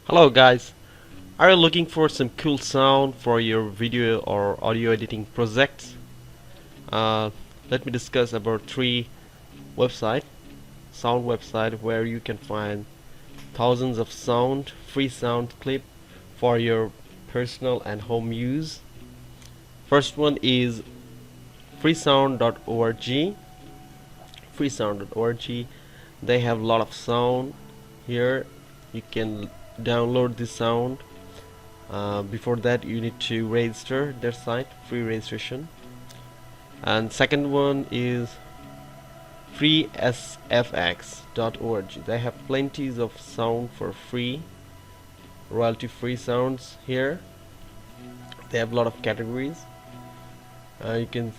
Hello guys, are you looking for some cool sound for your video or audio editing projects? Uh, Let me discuss about three sound website where you can find thousands of free sound clip for your personal and home use. First one is freesound.org. Freesound.org, they have a lot of sound here. You can download the sound. Before that you need to register their site, free registration. And second one is freesfx.org. they have plenty of sound for free, royalty free sounds here. They have a lot of categories. You can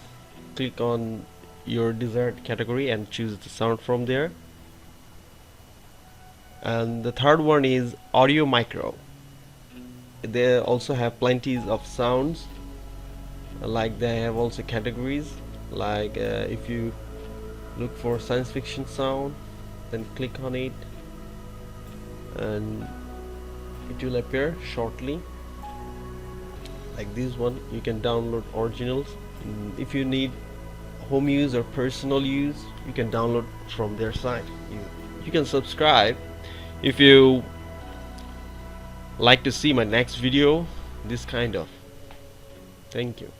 click on your desired category and choose the sound from there. And the third one is AudioMicro. They also have plenty of sounds, like they have also categories, like if you look for science fiction sound, then click on it and it will appear shortly. Like this one, you can download originals. If you need home use or personal use, you can download from their site. You can subscribe if you like to see my next video, this kind of. Thank you.